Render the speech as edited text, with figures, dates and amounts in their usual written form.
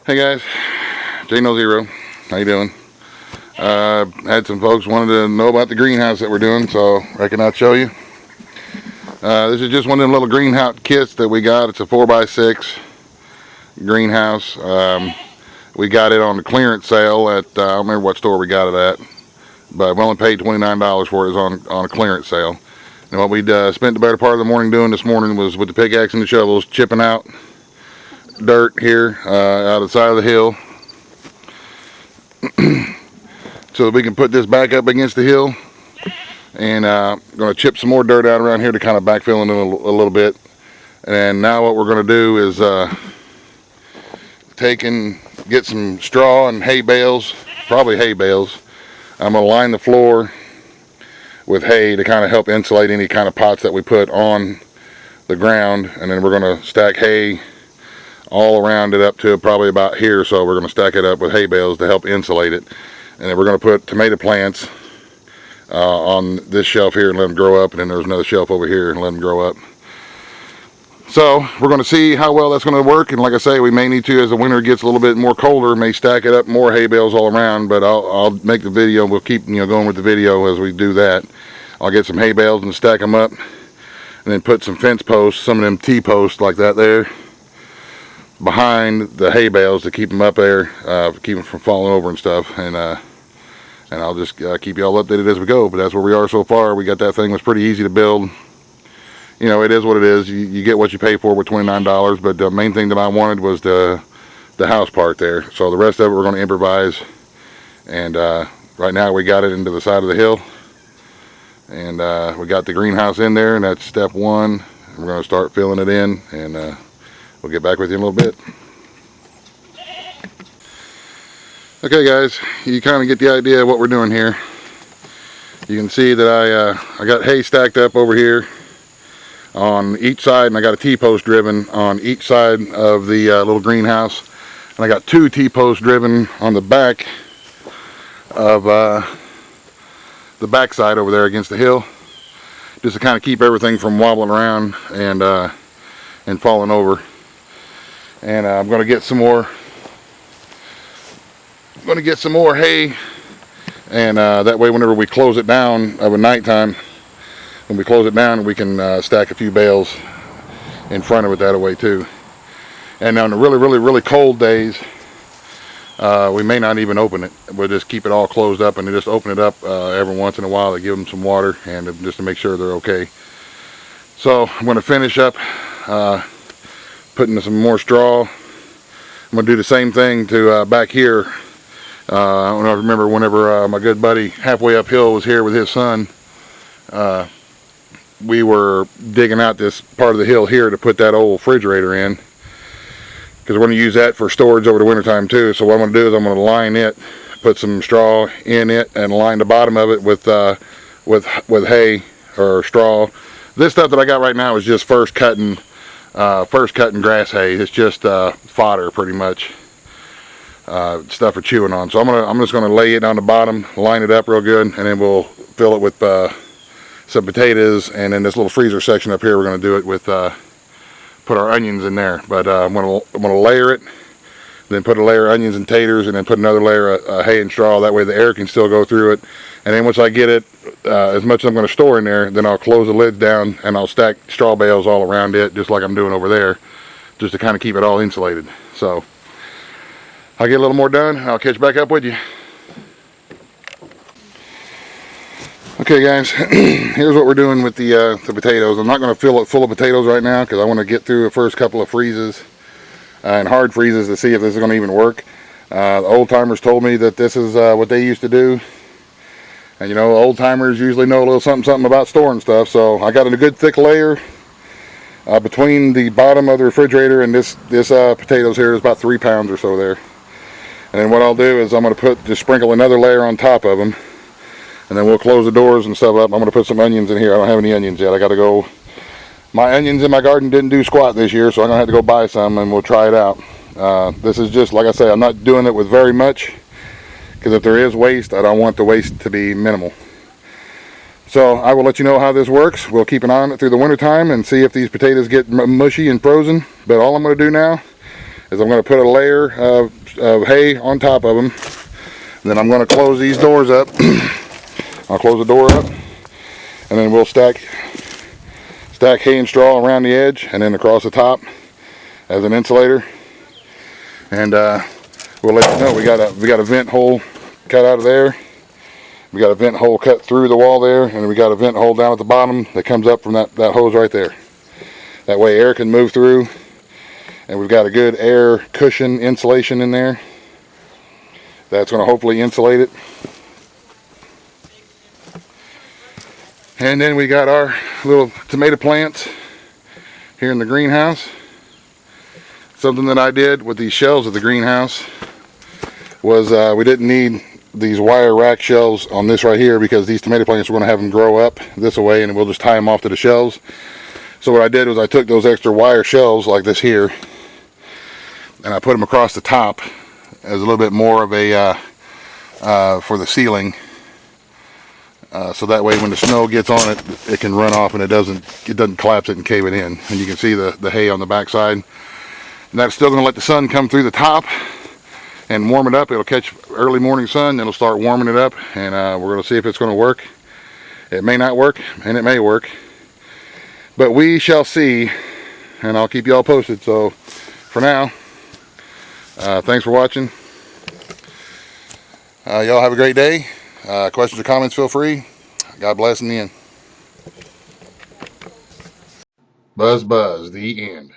Hey guys, J0, how you doing? Had some folks wanted to know about the greenhouse that we're doing, so I reckon I'd show you. This is just one of them little greenhouse kits that we got. It's a 4x6 greenhouse. We got it on the clearance sale at, I don't remember what store we got it at, but we only paid $29 for it. It was on a clearance sale. And what we'd spent the better part of the morning doing this morning was with the pickaxe and the shovels, chipping out dirt here out of the side of the hill so that we can put this back up against the hill, and going to chip some more dirt out around here to kind of backfill it a little bit. And now what we're going to do is get some straw and hay bales, probably hay bales. I'm going to line the floor with hay to kind of help insulate any kind of pots that we put on the ground, and then we're going to stack hay all around it up to probably about here. So we're going to stack it up with hay bales to help insulate it, and then we're going to put tomato plants on this shelf here and let them grow up, and then there's another shelf over here and let them grow up. So we're going to see how well that's going to work, and like I say, we may need to, as the winter gets a little bit more colder, may stack it up more hay bales all around. But I'll make the video, we'll keep going with the video as we do that. I'll get some hay bales and stack them up, and then put some fence posts, some of them T-posts like that there, behind the hay bales to keep them up there, keep them from falling over and stuff. And I'll just keep you all updated as we go. But that's where we are so far. We got that thing, was pretty easy to build. It is what it is. You get what you pay for with $29. But the main thing that I wanted was the house part there. So the rest of it we're going to improvise. And right now we got it into the side of the hill, and we got the greenhouse in there, and that's step one. We're going to start filling it in, and we'll get back with you in a little bit. Okay guys, you kind of get the idea of what we're doing here. You can see that I got hay stacked up over here on each side, and I got a T-post driven on each side of the little greenhouse, and I got two T-posts driven on the back of the back side over there against the hill, just to kind of keep everything from wobbling around and falling over. And I'm going to get some more. I'm going to get some more hay, and that way, whenever we close it down of a nighttime, when we close it down, we can stack a few bales in front of it that way too. And on the really cold days, we may not even open it. We'll just keep it all closed up, and just open it up every once in a while to give them some water, and just to make sure they're okay. So I'm going to finish up putting some more straw. I'm going to do the same thing to back here. I don't know if you remember whenever my good buddy halfway uphill was here with his son, we were digging out this part of the hill here to put that old refrigerator in, because we're going to use that for storage over the winter time too. So what I'm going to do is I'm going to line it, put some straw in it, and line the bottom of it with hay or straw. This stuff that I got right now is just first cutting grass hay. It's just fodder pretty much, stuff for chewing on. So I'm just going to lay it on the bottom, line it up real good, and then we'll fill it with some potatoes, and then this little freezer section up here we're going to do it with put our onions in there. But I'm going to layer it, then put a layer of onions and taters, and then put another layer of hay and straw. That way the air can still go through it. And then once I get it as much as I'm going to store in there, then I'll close the lid down, and I'll stack straw bales all around it, just like I'm doing over there, just to kind of keep it all insulated. So I'll get a little more done, and I'll catch back up with you. Okay guys, here's what we're doing with the potatoes. I'm not going to fill it full of potatoes right now, because I want to get through the first couple of freezes and hard freezes to see if this is going to even work. The old timers told me that this is what they used to do. And old timers usually know a little something about storing stuff. So I got a good thick layer between the bottom of the refrigerator and this potatoes here. Is about 3 pounds or so there. And then what I'll do is I'm going to just sprinkle another layer on top of them, and then we'll close the doors and stuff up. I'm going to put some onions in here. I don't have any onions yet. I got to go. My onions in my garden didn't do squat this year, so I'm going to have to go buy some, and we'll try it out. This is just, like I say, I'm not doing it with very much, because if there is waste, I don't want the waste to be minimal. So I will let you know how this works. We'll keep an eye on it through the winter time and see if these potatoes get mushy and frozen. But all I'm going to do now is is I'm going to put a layer of hay on top of them. Then I'm going to close these doors up. I'll close the door up, and then we'll stack hay and straw around the edge and then across the top as an insulator. And we'll let you know we got a vent hole cut out of there. We got a vent hole cut through the wall there, and we got a vent hole down at the bottom that comes up from that hose right there. That way air can move through, and we've got a good air cushion insulation in there that's going to hopefully insulate it. And then we got our little tomato plants here in the greenhouse. Something that I did with these shelves of the greenhouse was we didn't need these wire rack shelves on this right here, because these tomato plants, we're going to have them grow up this way and we'll just tie them off to the shelves. So what I did was I took those extra wire shelves like this here, and I put them across the top as a little bit more of a for the ceiling, so that way when the snow gets on it, it can run off and it doesn't collapse it and cave it in. And you can see the hay on the back side, and that's still going to let the sun come through the top and warm it up. It'll catch early morning sun, it'll start warming it up, and we're going to see if it's going to work. It may not work, and it may work, but we shall see, and I'll keep you all posted. So for now, thanks for watching. Y'all have a great day. Questions or comments, feel free. God bless in the end. Buzz, buzz, the end.